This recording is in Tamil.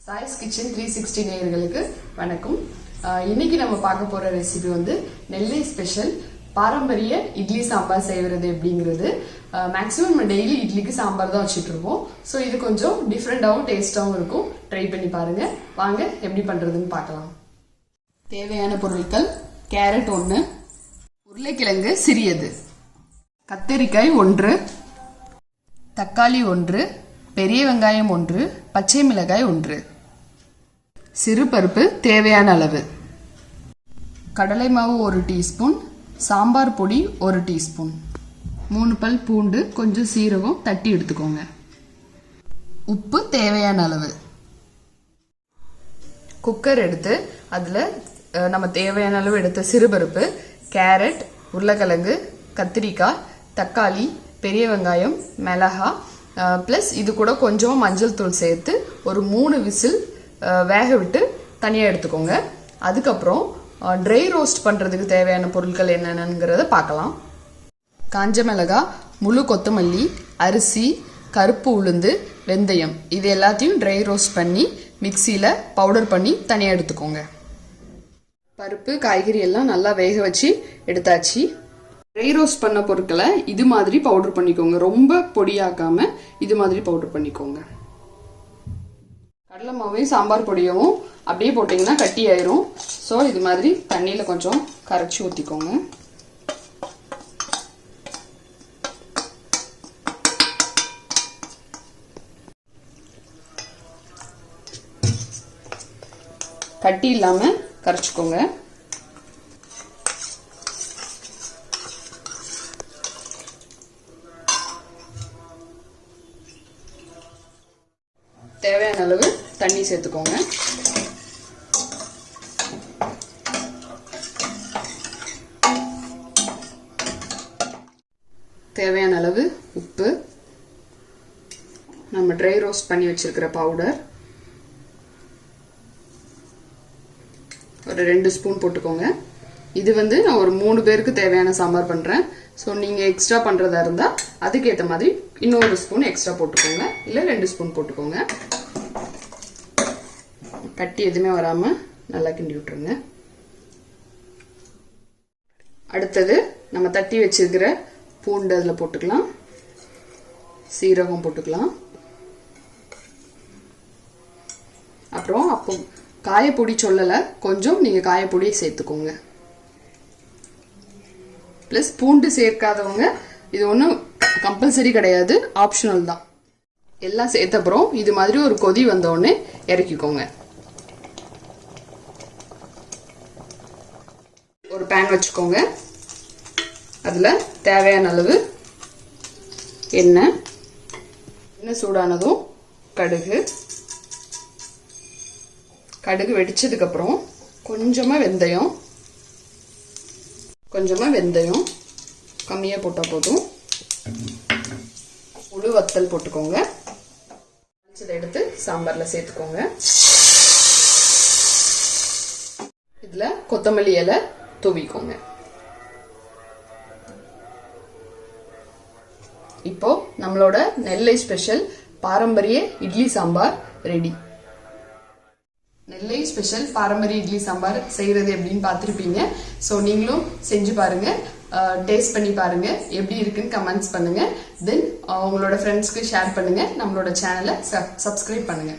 சாய்ஸ் கிச்சன் 360 நேயர்களுக்கு வணக்கம். இன்னைக்கு நம்ம பார்க்க போற ரெசிபி வந்து நெல்லை ஸ்பெஷல் பாரம்பரிய இட்லி சாம்பார் செய்வது எப்படிங்கிறது. மேக்ஸிமம் நம்ம டெய்லி இட்லிக்கு சாம்பார் தான் வச்சுட்டு இருப்போம். ஸோ இது கொஞ்சம் டிஃப்ரெண்டாகவும் டேஸ்டாகவும் இருக்கும். ட்ரை பண்ணி பாருங்க. வாங்க எப்படி பண்றதுன்னு பார்க்கலாம். தேவையான பொருட்கள்: கேரட் 1, உருளைக்கிழங்கு சிறியது, கத்தரிக்காய் 1, தக்காளி 1, பெரிய வெங்காயம் 1, பச்சை மிளகாய் 1, சிறு பருப்பு தேவையான அளவு, கடலை மாவு 1 டீஸ்பூன், சாம்பார் பொடி 1 டீஸ்பூன், 3 பல் பூண்டு, கொஞ்சம் சீரகம் தட்டி எடுத்துக்கோங்க, உப்பு தேவையான அளவு. குக்கர் எடுத்து அதுல நம்ம தேவையான அளவு எடுத்த சிறுபருப்பு, கேரட், உருளைக்கிழங்கு, கத்திரிக்காய், தக்காளி, பெரிய வெங்காயம், மிளகா பிளஸ் இது கூட கொஞ்சம் மஞ்சள் தூள் சேர்த்து ஒரு 3 விசில் வேக விட்டு தனியாக எடுத்துக்கோங்க. அதுக்கப்புறம் ட்ரை ரோஸ்ட் பண்ணுறதுக்கு தேவையான பொருட்கள் என்னென்னங்கிறத பார்க்கலாம். காஞ்ச மிளகா, முழு கொத்தமல்லி, அரிசி, கருப்பு உளுந்து, வெந்தயம் இது எல்லாத்தையும் ட்ரை ரோஸ்ட் பண்ணி மிக்சியில் பவுடர் பண்ணி தனியாக எடுத்துக்கோங்க. பருப்பு காய்கறி எல்லாம் நல்லா வேக வச்சு எடுத்தாச்சு. ட்ரை ரோஸ்ட் பண்ண பொருட்களை இது மாதிரி பவுடர் பண்ணிக்கோங்க. ரொம்ப பொடியாக்காம இது மாதிரி பவுடர் பண்ணிக்கோங்க. கடலை மாவையும் சாம்பார் பொடியவும் அப்படியே போட்டிங்கன்னா கட்டி ஆயிரும். ஸோ இது மாதிரி தண்ணியில் கொஞ்சம் கரைச்சி ஊற்றிக்கோங்க. கட்டி இல்லாமல் கரைச்சிக்கோங்க. தேவையான அளவு தண்ணி சேர்த்துக்கோங்க. தேவையான அளவு உப்பு, நம்ம ட்ரை ரோஸ்ட் பண்ணி வச்சிருக்கிற பவுடர் ஒரு 2 ஸ்பூன் போட்டுக்கோங்க. இது வந்து நான் ஒரு 3 பேருக்கு தேவையான சாம்பார் பண்றேன். ஸோ நீங்க எக்ஸ்ட்ரா பண்றதா இருந்தா அதுக்கேற்ற மாதிரி இன்னொரு ஸ்பூன் எக்ஸ்ட்ரா போட்டுக்கோங்க, இல்லை 2 ஸ்பூன் போட்டுக்கோங்க. கட்டி எதுவுமே வராம நல்லா கிண்டி விட்டுருங்க. அடுத்தது நம்ம தட்டி வச்சிருக்கிற பூண்டு அதில் போட்டுக்கலாம், சீரகம் போட்டுக்கலாம். அப்புறம் அப்போ காயப்பொடி சொல்லலை, கொஞ்சம் நீங்க காயப்பொடியை சேர்த்துக்கோங்க. பிளஸ் பூண்டு சேர்க்காதவங்க இது ஒன்றும் கம்பல்சரி கிடையாது, ஆப்ஷனல் தான். எல்லாம் சேர்த்த அப்புறம் இது மாதிரி ஒரு கொதி வந்த உடனே இறக்கிக்கோங்க. ஒரு பேன் வச்சுக்கோங்க. அதுல தேவையான அளவு எண்ணெய் சூடானதும் கடுகு வெடிச்சதுக்கு அப்புறம் கொஞ்சமா வெந்தயம் கம்மியா போட்டா போதும். முழு வத்தல் போட்டுக்கோங்க. இதை எடுத்து சாம்பார்ல சேர்த்துக்கோங்க. இதுல கொத்தமல்லி இலை தூவிக்கோங்க. இப்போ நம்மளோட நெல்லை ஸ்பெஷல் பாரம்பரிய இட்லி சாம்பார் ரெடி. நெல்லை ஸ்பெஷல் பாரம்பரிய இட்லி சாம்பார் செய்யறது எப்படின்னு பார்த்துருப்பீங்க. ஸோ நீங்களும் செஞ்சு பாருங்க, டேஸ்ட் பண்ணி பாருங்க, எப்படி இருக்குன்னு கமெண்ட்ஸ் பண்ணுங்க. தென் உங்களோட ஃப்ரெண்ட்ஸ்க்கு ஷேர் பண்ணுங்க. நம்மளோட சேனலை சப்ஸ்கிரைப் பண்ணுங்க.